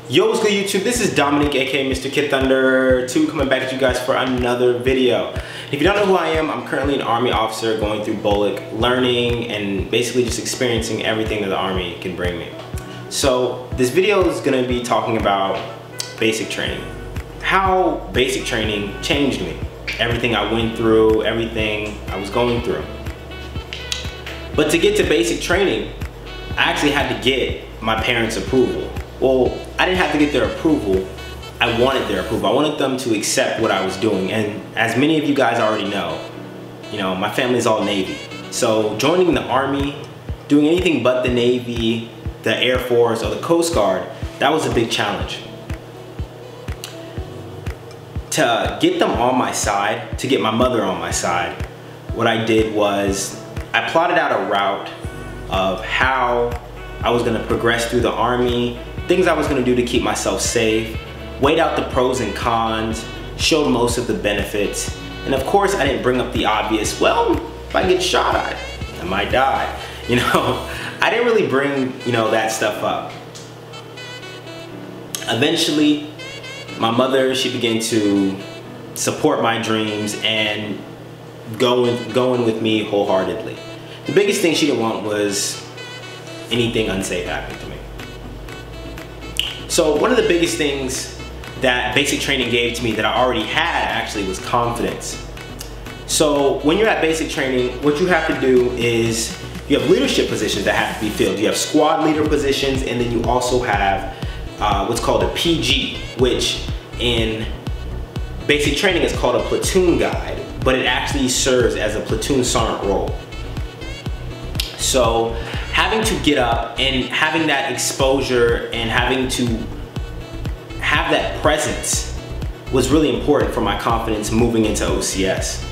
Yo, what's good YouTube? This is Dominic, aka Mr. Kid Thunder 2, coming back at you guys for another video. If you don't know who I am, I'm currently an Army officer going through BOLC, learning and basically just experiencing everything that the Army can bring me. So this video is going to be talking about basic training. How basic training changed me. Everything I went through, everything I was going through. But to get to basic training, I actually had to get my parents' approval. Well, I didn't have to get their approval. I wanted their approval. I wanted them to accept what I was doing. And as many of you guys already know, my family's all Navy. So joining the Army, doing anything but the Navy, the Air Force, or the Coast Guard, that was a big challenge. To get them on my side, to get my mother on my side, what I did was I plotted out a route of how I was gonna progress through the Army, things I was gonna do to keep myself safe, weighed out the pros and cons, showed most of the benefits, and of course I didn't bring up the obvious, well, if I get shot, I might die. I didn't really bring, that stuff up. Eventually, my mother, she began to support my dreams and going with me wholeheartedly. The biggest thing she didn't want was anything unsafe happening to me. So one of the biggest things that basic training gave to me that I already had actually was confidence. So when you're at basic training, what you have to do is you have leadership positions that have to be filled. You have squad leader positions, and then you also have what's called a PG, which in basic training is called a platoon guide, but it actually serves as a platoon sergeant role. So having to get up and having that exposure and having to have that presence was really important for my confidence moving into OCS.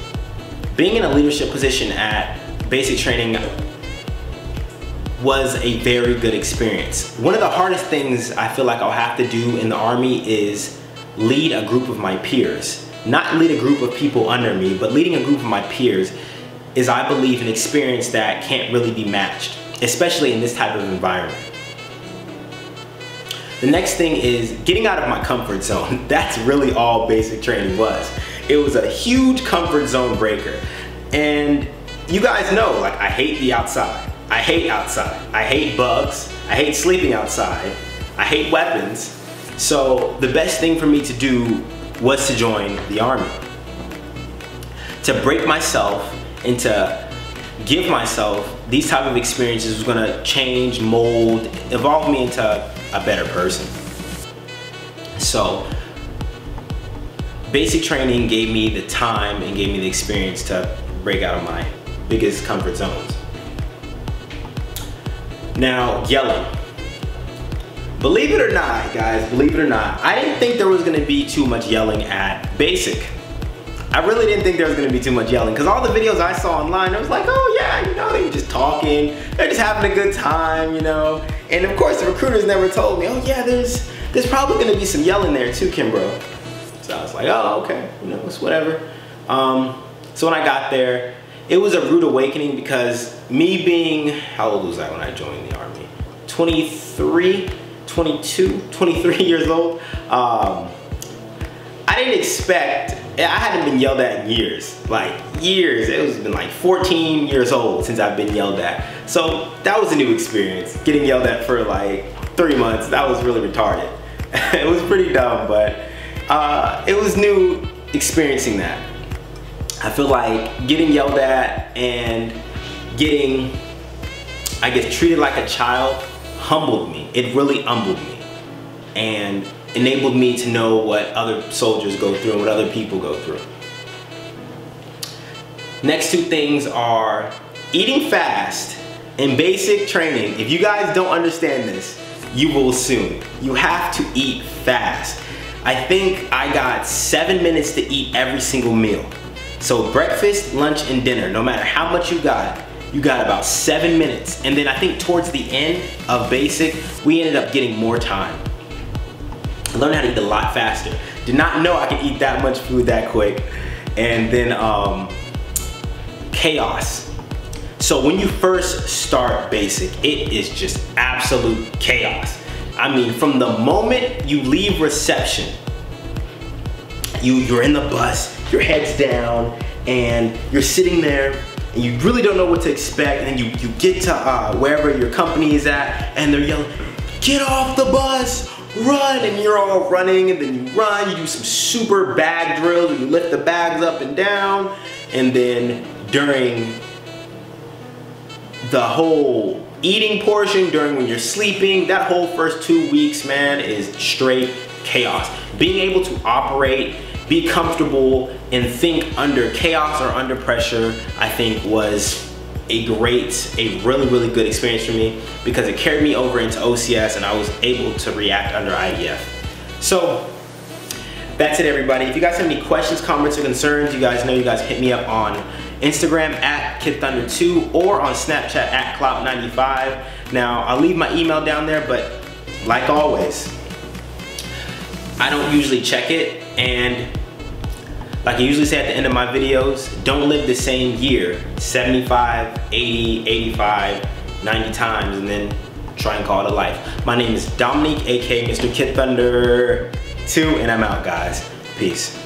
Being in a leadership position at basic training was a very good experience. One of the hardest things I feel like I'll have to do in the Army is lead a group of my peers. Not lead a group of people under me, but leading a group of my peers is, I believe, an experience that can't really be matched, especially in this type of environment. The next thing is getting out of my comfort zone. That's really all basic training was. It was a huge comfort zone breaker. And you guys know, I hate the outside. I hate outside. I hate bugs. I hate sleeping outside. I hate weapons. So the best thing for me to do was to join the Army. To break myself and to give myself these type of experiences was gonna change, mold, evolve me into a better person. So basic training gave me the time and gave me the experience to break out of my biggest comfort zones. Now, yelling. Believe it or not, guys, believe it or not, I didn't think there was gonna be too much yelling at basic. I really didn't think there was gonna be too much yelling, because all the videos I saw online, I was like, oh yeah, they were just talking, they're just having a good time, And of course, the recruiters never told me, oh yeah, there's probably gonna be some yelling there too, Kimbro. So I was like, oh, okay, it's whatever. So when I got there, it was a rude awakening, because me being, how old was I when I joined the Army? 23 years old. I didn't expect, I hadn't been yelled at in years, years. It was been 14 years old since I've been yelled at. So that was a new experience. Getting yelled at for 3 months, that was really retarded. It was pretty dumb, but it was new experiencing that. I feel like getting yelled at and getting, I guess, treated like a child humbled me. It really humbled me and enabled me to know what other soldiers go through and what other people go through. Next two things are eating fast and basic training. If you guys don't understand this, you will soon. You have to eat fast. I think I got 7 minutes to eat every single meal. So breakfast, lunch, and dinner, no matter how much you got about 7 minutes. And then I think towards the end of basic, we ended up getting more time. I learned how to eat a lot faster. Did not know I could eat that much food that quick. And then chaos. So when you first start basic, it is just absolute chaos. I mean, from the moment you leave reception, you're in the bus, your head's down, and you're sitting there, and you really don't know what to expect, and then you get to wherever your company is at, and they're yelling, "Get off the bus, run!" And you're all running, and then you run, you do some super bag drills, where you lift the bags up and down, and then during the whole eating portion, during when you're sleeping, that whole first 2 weeks, man, is straight chaos. Being able to operate, be comfortable, and think under chaos or under pressure, I think was a really, really good experience for me, because it carried me over into OCS and I was able to react under IDF. So that's it, everybody. If you guys have any questions, comments, or concerns, you guys know you guys hit me up on Instagram at KidThunder2 or on Snapchat at Clout95. Now, I'll leave my email down there, but like always, I don't usually check it, and like I usually say at the end of my videos, don't live the same year 75, 80, 85, 90 times and then try and call it a life. My name is Dominique, aka Mr. KidThunder2, and I'm out, guys. Peace.